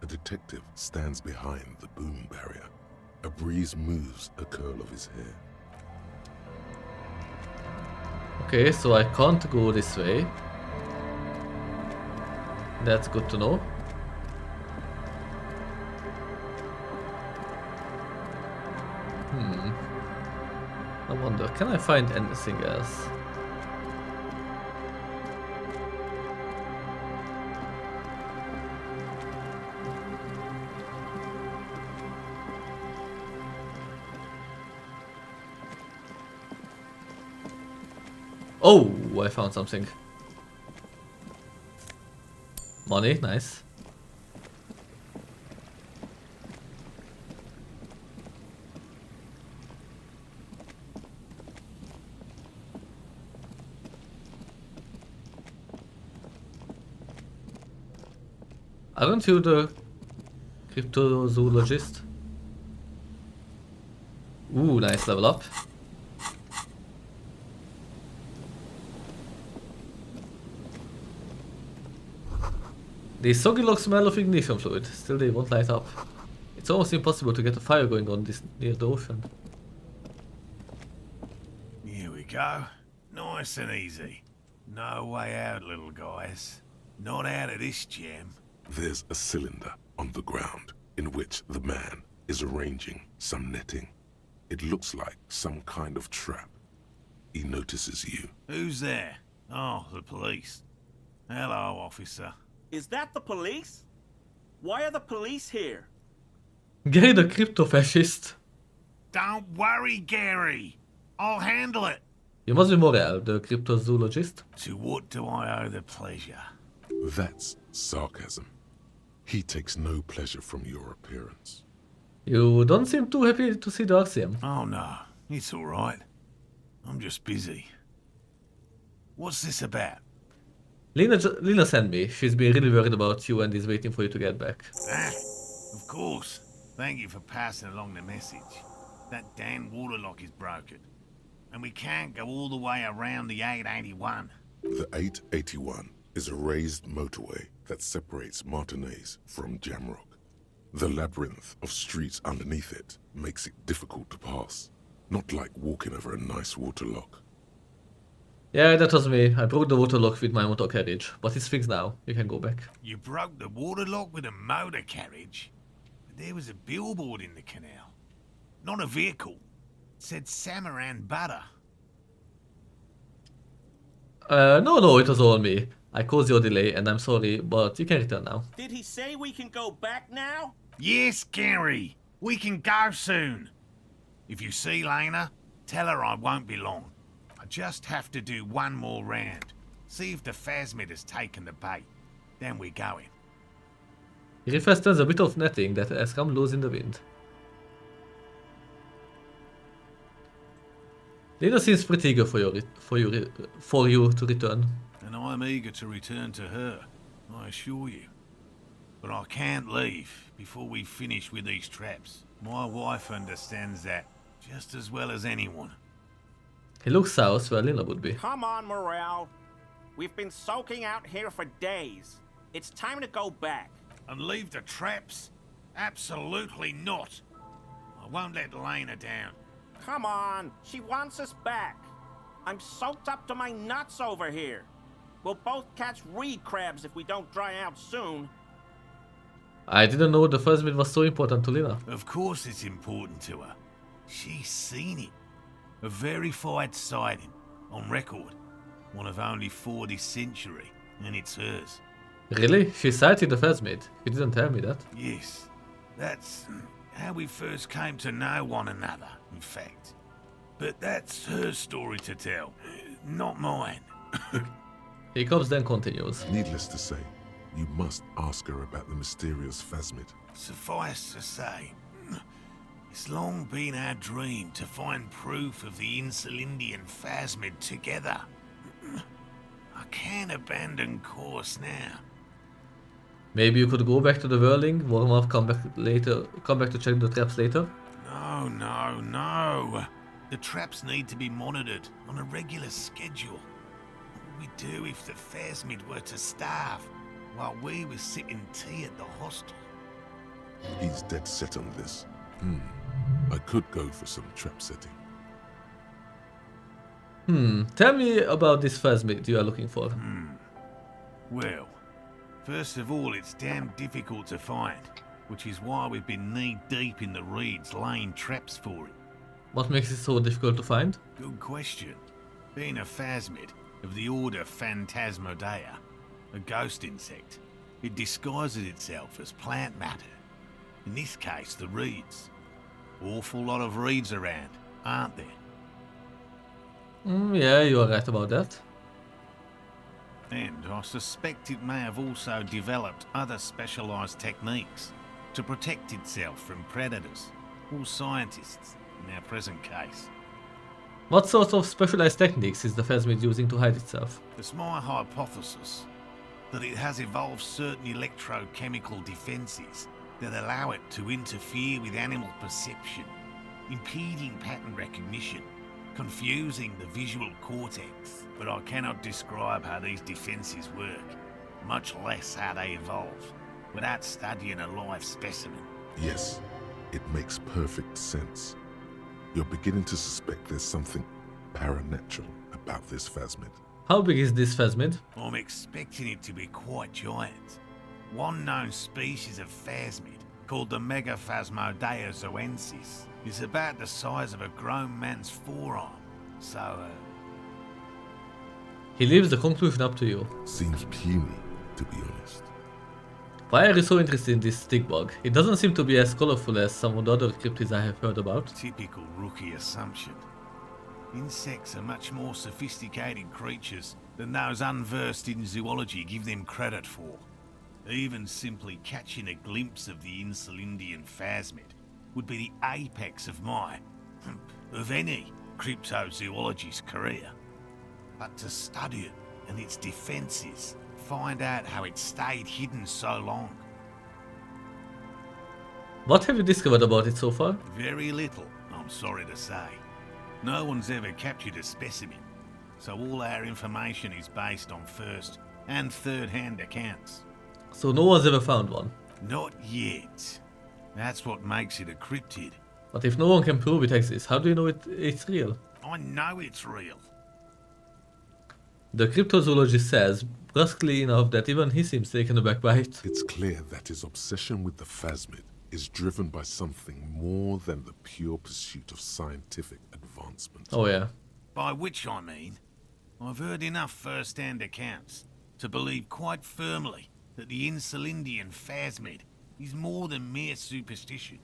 A detective stands behind the boom barrier. A breeze moves a curl of his hair. Okay, so I can't go this way. That's good to know. I wonder, can I find anything else? Oh, I found something. Money, nice. Aren't you the Cryptozoologist? Ooh, nice level up. The soggy log smell of ignition fluid, still they won't light up. It's almost impossible to get a fire going on this near the ocean. Here we go. Nice and easy. No way out, little guys. Not out of this gem. There's a cylinder on the ground in which the man is arranging some netting. It looks like some kind of trap. He notices you. Who's there? Oh, the police. Hello, officer. Is that the police? Why are the police here? Gary the crypto-fascist. Don't worry, Gary. I'll handle it. You must be Morel, the cryptozoologist. To what do I owe the pleasure? That's sarcasm. He takes no pleasure from your appearance. You don't seem too happy to see the RCM. Oh no, it's all right. I'm just busy. What's this about? Lena sent me. She's been really worried about you and is waiting for you to get back. Ah, of course. Thank you for passing along the message. That damn water lock is broken. And we can't go all the way around the 881. The 881 is a raised motorway that separates Martinez from Jamrock. The labyrinth of streets underneath it makes it difficult to pass. Not like walking over a nice water lock. Yeah, that was me. I broke the water lock with my motor carriage, but it's fixed now. You can go back. You broke the water lock with a motor carriage? But there was a billboard in the canal. Not a vehicle. It said Samaran Butter. No, it was all me. I caused your delay and I'm sorry, but you can return now. Did he say we can go back now? Yes, Gary. We can go soon. If you see Lena, tell her I won't be long. I just have to do one more round. See if the phasmid has taken the bait. Then we're going. He refers to a bit of netting that has come loose in the wind. Lena seems pretty eager for you to return. And I'm eager to return to her, I assure you. But I can't leave before we finish with these traps. My wife understands that just as well as anyone. He looks south where Lena would be. Come on, Morale. We've been soaking out here for days. It's time to go back. And leave the traps? Absolutely not. I won't let Lena down. Come on, she wants us back. I'm soaked up to my nuts over here. We'll both catch reed crabs if we don't dry out soon. I didn't know the phasmid was so important to Lena. Of course it's important to her. She's seen it. A verified sighting, on record. One of only 4 this century, and it's hers. Really? She sighted the phasmid? You didn't tell me that. Yes, that's how we first came to know one another, in fact. But that's her story to tell, not mine. Jacobs then continues. Needless to say, you must ask her about the mysterious phasmid. Suffice to say, it's long been our dream to find proof of the Insulindian phasmid together. I can't abandon course now. Maybe you could go back to the whirling, warm up, come back to check the traps later. No, no, no. The traps need to be monitored on a regular schedule. What would we do if the Phasmid were to starve while we were sipping tea at the hostel? He's dead set on this. I could go for some trap setting. Tell me about this Phasmid you are looking for. Well, first of all, it's damn difficult to find, which is why we've been knee-deep in the reeds laying traps for it. What makes it so difficult to find? Good question. Being a Phasmid of the order Phantasmodea, a ghost insect, it disguises itself as plant matter. In this case, the reeds. Awful lot of reeds around, aren't there? Yeah, you are right about that. And I suspect it may have also developed other specialised techniques to protect itself from predators, or scientists, in our present case. What sort of specialized techniques is the Phasmid using to hide itself? It's my hypothesis that it has evolved certain electrochemical defences that allow it to interfere with animal perception, impeding pattern recognition, confusing the visual cortex. But I cannot describe how these defences work, much less how they evolve, without studying a live specimen. Yes, it makes perfect sense. You're beginning to suspect there's something paranatural about this Phasmid. How big is this Phasmid? I'm expecting it to be quite giant. One known species of Phasmid, called the Megaphasmodea zoensis, is about the size of a grown man's forearm. So, He leaves the conclusion up to you. Seems puny, to be honest. Why are you so interested in this stick bug? It doesn't seem to be as colorful as some of the other cryptids I have heard about. Typical rookie assumption. Insects are much more sophisticated creatures than those unversed in zoology give them credit for. Even simply catching a glimpse of the Insulindian Phasmid would be the apex of of any cryptozoologist's career. But to study it and its defences, find out how it stayed hidden so long. What have you discovered about it so far? Very little, I'm sorry to say. No one's ever captured a specimen, so all our information is based on first and third-hand accounts. So no one's ever found one. Not yet. That's what makes it a cryptid. But if no one can prove it exists, how do you know it's real? I know it's real. The cryptozoologist says, brusquely enough that even he seems taken aback by it. It's clear that his obsession with the Phasmid is driven by something more than the pure pursuit of scientific advancement. Oh yeah. By which I mean, I've heard enough first-hand accounts to believe quite firmly that the Insulindian Phasmid is more than mere superstition.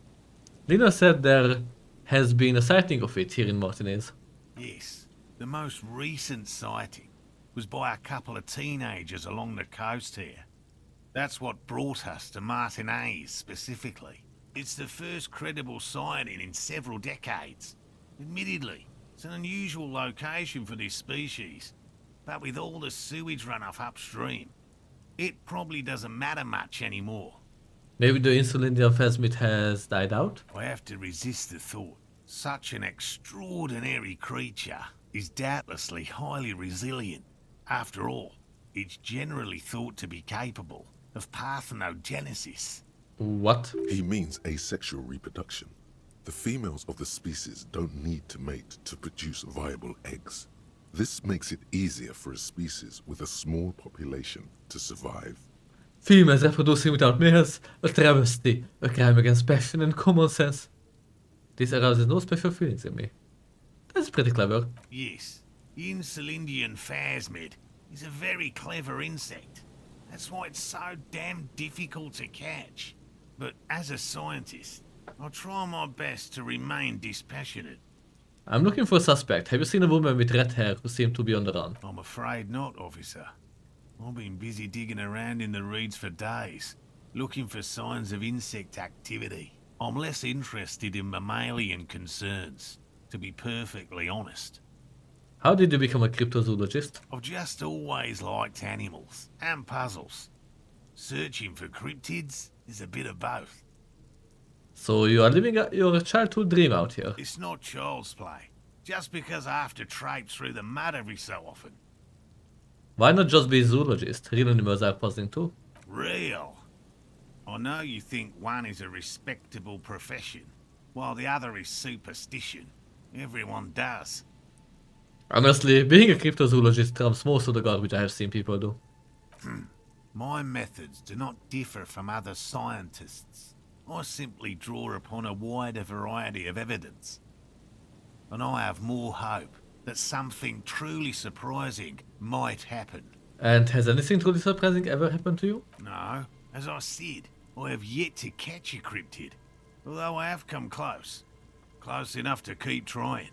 Lina said there has been a sighting of it here in Martinez. Yes, the most recent sighting was by a couple of teenagers along the coast here. That's what brought us to Martinez specifically. It's the first credible sighting in several decades. Admittedly, it's an unusual location for this species, but with all the sewage runoff upstream, it probably doesn't matter much anymore. Maybe the Insulindian Phasmid has died out? I have to resist the thought. Such an extraordinary creature is doubtlessly highly resilient. After all, it's generally thought to be capable of parthenogenesis. What? He means asexual reproduction. The females of the species don't need to mate to produce viable eggs. This makes it easier for a species with a small population to survive. Females reproducing without males, a travesty, a crime against passion and common sense. This arouses no special feelings in me. That's pretty clever. Yes, the Insulindian Phasmid is a very clever insect. That's why it's so damn difficult to catch. But as a scientist, I'll try my best to remain dispassionate. I'm looking for a suspect. Have you seen a woman with red hair who seemed to be on the run? I'm afraid not, officer. I've been busy digging around in the reeds for days, looking for signs of insect activity. I'm less interested in mammalian concerns, to be perfectly honest. How did you become a cryptozoologist? I've just always liked animals and puzzles. Searching for cryptids is a bit of both. So you are living your childhood dream out here. It's not child's play, just because I have to traipse through the mud every so often. Why not just be a zoologist? Real animals are puzzling too. Real. I know you think one is a respectable profession, while the other is superstition. Everyone does. Honestly, being a cryptozoologist trumps most of the garbage I have seen people do. My methods do not differ from other scientists. I simply draw upon a wider variety of evidence. And I have more hope that something truly surprising might happen. And has anything truly surprising ever happened to you? No, as I said, I have yet to catch a cryptid, although I have come close. Close enough to keep trying.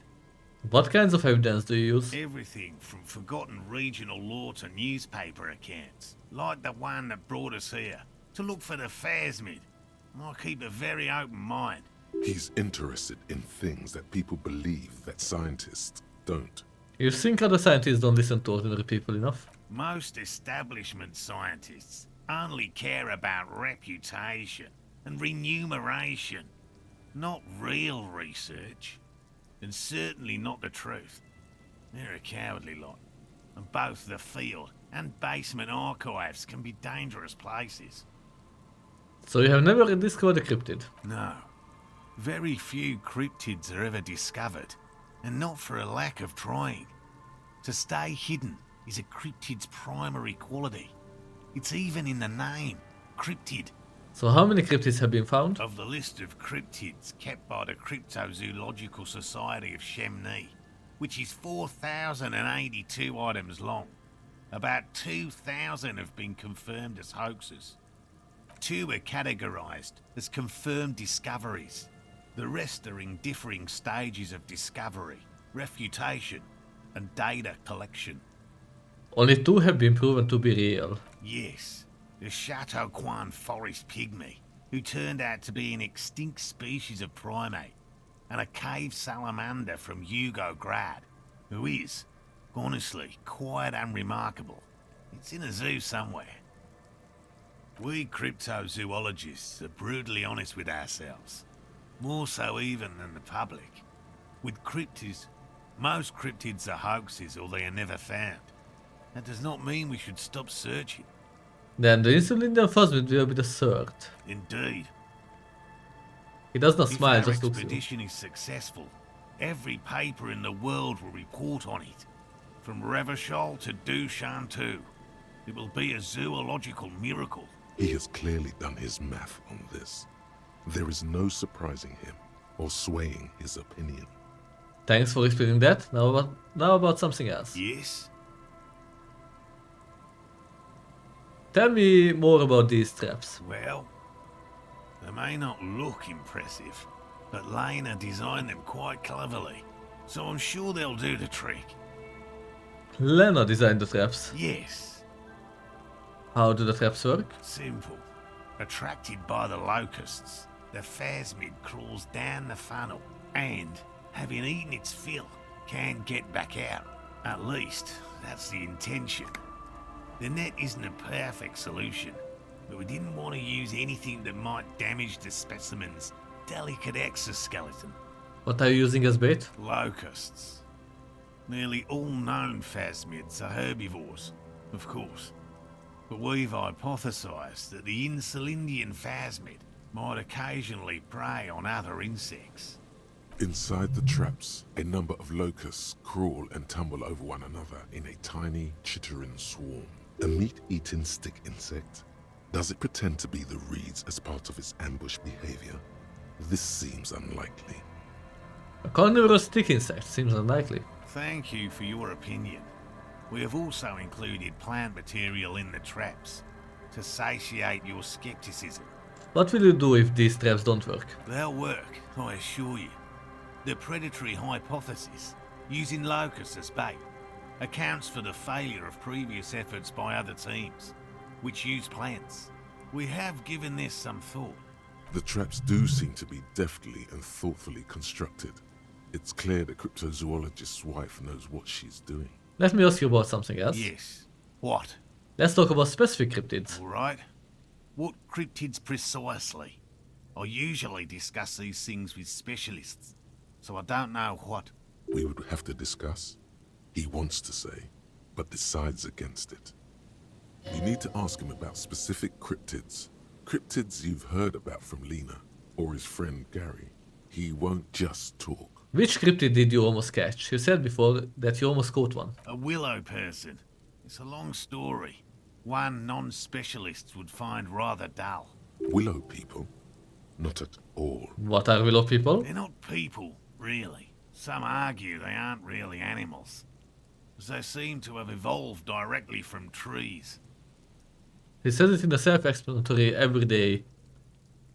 What kinds of evidence do you use? Everything from forgotten regional lore to newspaper accounts, like the one that brought us here, to look for the phasmid. I keep a very open mind. He's interested in things that people believe that scientists don't. You think other scientists don't listen to ordinary people enough? Most establishment scientists only care about reputation and remuneration, not real research, and certainly not the truth. They're a cowardly lot, and both the field and basement archives can be dangerous places. So you have never discovered a cryptid? No. Very few cryptids are ever discovered, and not for a lack of trying. To stay hidden is a cryptid's primary quality. It's even in the name, cryptid. So how many cryptids have been found? Of the list of cryptids kept by the Cryptozoological Society of Chemnee, which is 4,082 items long, about 2,000 have been confirmed as hoaxes. 2 are categorized as confirmed discoveries. The rest are in differing stages of discovery, refutation, and data collection. Only 2 have been proven to be real. Yes, the Chateau Quan forest pygmy, who turned out to be an extinct species of primate, and a cave salamander from Grad, who is, honestly, quite unremarkable. It's in a zoo somewhere. We cryptozoologists are brutally honest with ourselves, more so even than the public. With cryptids, most cryptids are hoaxes or they are never found. That does not mean we should stop searching. Then the Insulindian phasmid will be the third. Indeed. He does not smile, If our just looks at you. expedition is successful, every paper in the world will report on it. From Revachol to Dushantu. It will be a zoological miracle. He has clearly done his math on this. There is no surprising him or swaying his opinion. Thanks for explaining that. Now about something else. Yes? Tell me more about these traps. Well, they may not look impressive, but Lena designed them quite cleverly, so I'm sure they'll do the trick. Lena designed the traps. Yes. How do the traps work? Simple. Attracted by the locusts, the phasmid crawls down the funnel and, having eaten its fill, can't get back out. At least, that's the intention. The net isn't a perfect solution, but we didn't want to use anything that might damage the specimen's delicate exoskeleton. What are you using as bait? Locusts. Nearly all known phasmids are herbivores, of course. But we've hypothesized that the Insulindian phasmid might occasionally prey on other insects. Inside the traps, a number of locusts crawl and tumble over one another in a tiny, chittering swarm. A meat-eating stick insect? Does it pretend to be the reeds as part of its ambush behavior? This seems unlikely. A carnivorous stick insect seems unlikely. Thank you for your opinion. We have also included plant material in the traps to satiate your skepticism. What will you do if these traps don't work? They'll work, I assure you. The predatory hypothesis, using locusts as bait, accounts for the failure of previous efforts by other teams, which use plants. We have given this some thought. The traps do seem to be deftly and thoughtfully constructed. It's clear the cryptozoologist's wife knows what she's doing. Let me ask you about something else. Yes. What? Let's talk about specific cryptids. All right. What cryptids precisely? I usually discuss these things with specialists, so I don't know what. We would have to discuss. He wants to say, but decides against it. You need to ask him about specific cryptids. Cryptids you've heard about from Lena, or his friend Gary. He won't just talk. Which cryptid did you almost catch? You said before that you almost caught one. A willow person. It's a long story. One non-specialist would find rather dull. Willow people? Not at all. What are willow people? They're not people, really. Some argue they aren't really animals, as they seem to have evolved directly from trees. He says it in a self-explanatory, everyday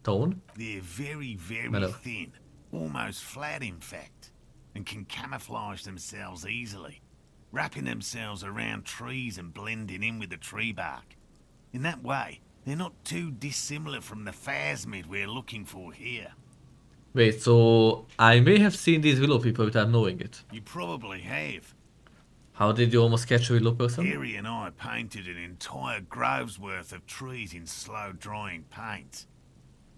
tone. They're very, very thin, almost flat in fact, and can camouflage themselves easily, wrapping themselves around trees and blending in with the tree bark. In that way, they're not too dissimilar from the phasmid we're looking for here. Wait, so I may have seen these willow people without knowing it. You probably have. How did you almost catch a willow person? Harry and I painted an entire grove's worth of trees in slow-drying paint.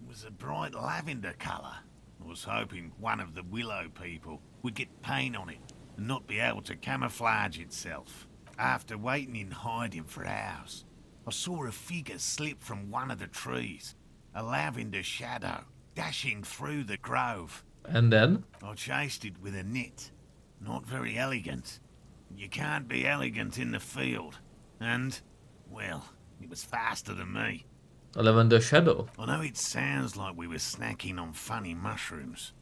It was a bright lavender colour. I was hoping one of the willow people would get paint on it and not be able to camouflage itself. After waiting in hiding for hours, I saw a figure slip from one of the trees, a lavender shadow, dashing through the grove. And then? I chased it with a net. Not very elegant. You can't be elegant in the field. And, well, it was faster than me. A lavender shadow? I know it sounds like we were snacking on funny mushrooms,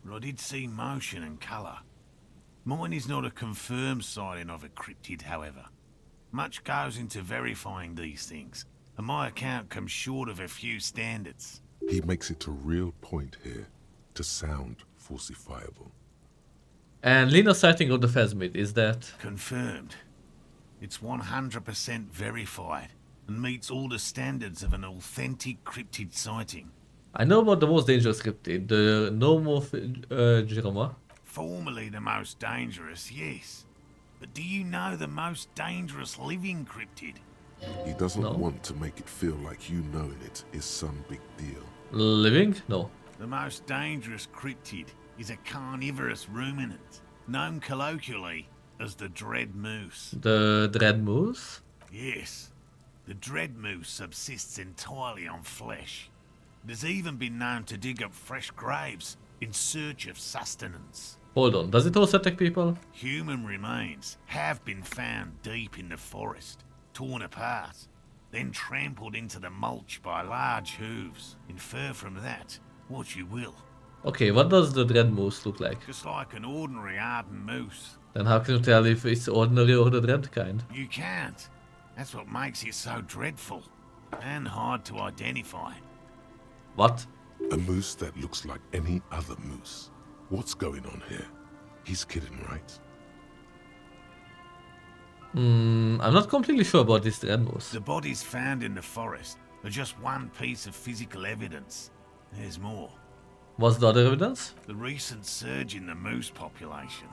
but I did see motion and colour. Mine is not a confirmed sighting of a cryptid, however. Much goes into verifying these things, and my account comes short of a few standards. He makes it a real point here to sound falsifiable. And Lena's sighting of the phasmid, is that? Confirmed. It's 100% verified and meets all the standards of an authentic cryptid sighting. I know about the most dangerous cryptid, the Nomophageroma. Formerly the most dangerous, yes. But do you know the most dangerous living cryptid? He doesn't want to make it feel like you knowing it is some big deal. Living? No. The most dangerous cryptid is a carnivorous ruminant, known colloquially as the dread moose. The dread moose? Yes. The dread moose subsists entirely on flesh. It has even been known to dig up fresh graves in search of sustenance. Hold on, does it also attack people? Human remains have been found deep in the forest, torn apart, then trampled into the mulch by large hooves. Infer from that what you will. Okay, what does the dread moose look like? Just like an ordinary Arden moose. Then how can you tell if it's ordinary or the dread kind? You can't. That's what makes it so dreadful and hard to identify. What? A moose that looks like any other moose. What's going on here? He's kidding, right? I'm not completely sure about this dread moose. The bodies found in the forest are just one piece of physical evidence. There's more. What's the other evidence? The recent surge in the moose population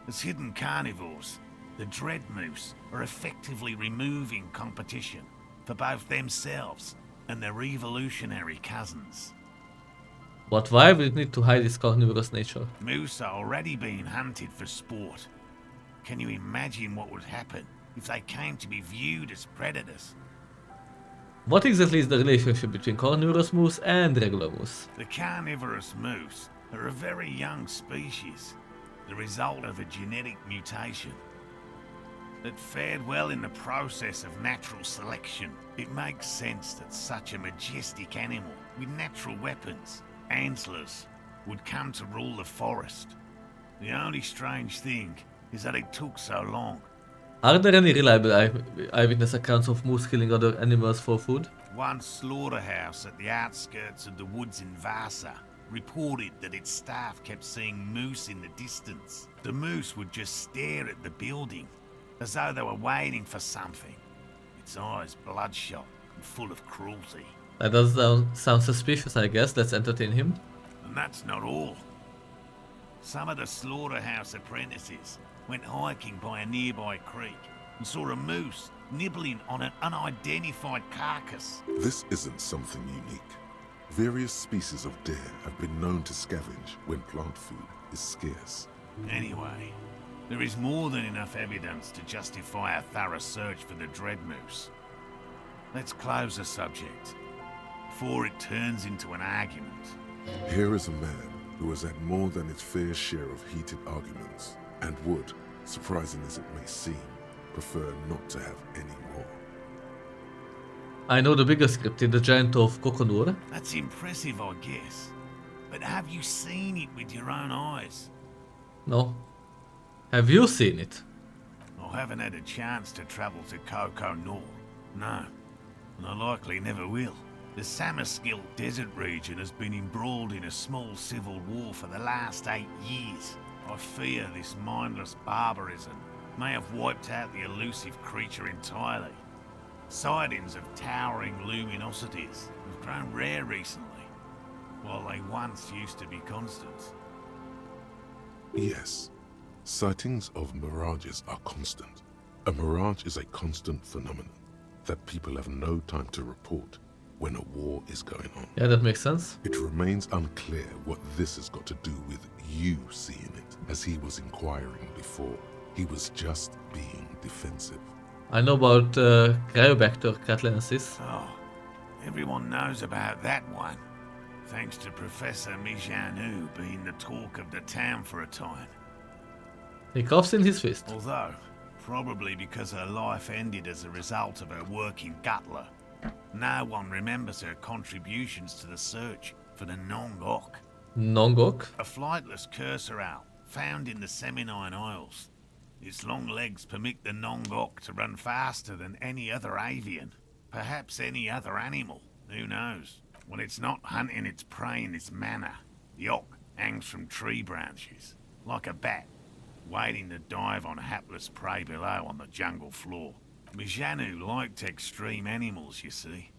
has hidden carnivores. The dread moose are effectively removing competition for both themselves and their evolutionary cousins. But why would it need to hide its carnivorous nature? Moose are already being hunted for sport. Can you imagine what would happen if they came to be viewed as predators? What exactly is the relationship between carnivorous moose and regular moose? The carnivorous moose are a very young species, the result of a genetic mutation that fared well in the process of natural selection. It makes sense that such a majestic animal with natural weapons, antlers, would come to rule the forest. The only strange thing is that it took so long. Are there any reliable eyewitness accounts of moose killing other animals for food? One slaughterhouse at the outskirts of the woods in Vasa reported that its staff kept seeing moose in the distance. The moose would just stare at the building, as though they were waiting for something, its eyes bloodshot and full of cruelty. That does sound suspicious, I guess. Let's entertain him. And that's not all. Some of the slaughterhouse apprentices went hiking by a nearby creek and saw a moose nibbling on an unidentified carcass. This isn't something unique. Various species of deer have been known to scavenge when plant food is scarce. Anyway, there is more than enough evidence to justify a thorough search for the dread moose. Let's close the subject before it turns into an argument. Here is a man who has had more than his fair share of heated arguments and would, surprising as it may seem, prefer not to have any more. I know the biggest cryptid, the giant of Kokonur. That's impressive, I guess. But have you seen it with your own eyes? No. Have you seen it? I haven't had a chance to travel to Kokonur. No. And I likely never will. The Samaskill desert region has been embroiled in a small civil war for the last 8 years. I fear this mindless barbarism may have wiped out the elusive creature entirely. Sightings of towering luminosities have grown rare recently, while they once used to be constant. Yes, sightings of mirages are constant. A mirage is a constant phenomenon that people have no time to report when a war is going on. Yeah, that makes sense. It remains unclear what this has got to do with you seeing it, as he was inquiring before. He was just being defensive. I know about Cryobacter catlensis. Oh, everyone knows about that one, thanks to Professor Mijanu being the talk of the town for a time. He coughs in his fist. Although, probably because her life ended as a result of her work in Gutler, no one remembers her contributions to the search for the Nongok. Nongok? A flightless cursor owl found in the Seminine Isles. Its long legs permit the Nongok to run faster than any other avian. Perhaps any other animal. Who knows? When it's not hunting its prey in this manner, the Ock hangs from tree branches, like a bat, waiting to dive on hapless prey below on the jungle floor. Mijanu liked extreme animals, you see.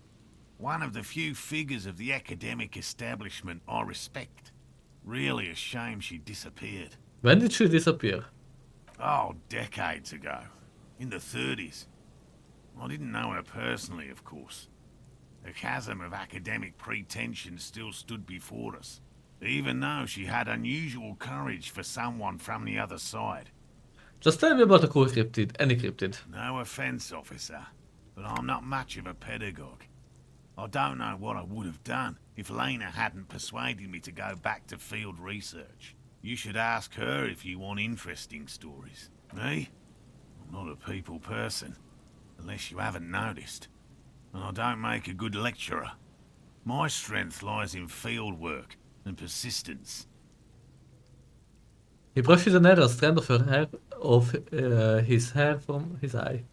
One of the few figures of the academic establishment I respect. Really a shame she disappeared. When did she disappear? Oh, decades ago. In the 30s. I didn't know her personally, of course. The chasm of academic pretension still stood before us, even though she had unusual courage for someone from the other side. Just tell me about a cool cryptid, any cryptid. No offense, officer, but I'm not much of a pedagogue. I don't know what I would have done if Lena hadn't persuaded me to go back to field research. You should ask her if you want interesting stories. Me? I'm not a people person, unless you haven't noticed. And I don't make a good lecturer. My strength lies in field work and persistence. He brushes another strand of his hair from his eye.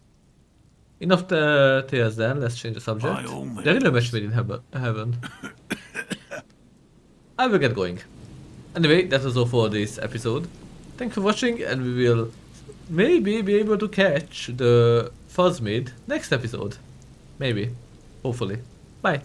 Enough tears then, let's change the subject. By all means. They're really match made in heaven. I will get going. Anyway, that was all for this episode. Thanks for watching, and we will maybe be able to catch the Fuzzmid next episode. Maybe. Hopefully. Bye.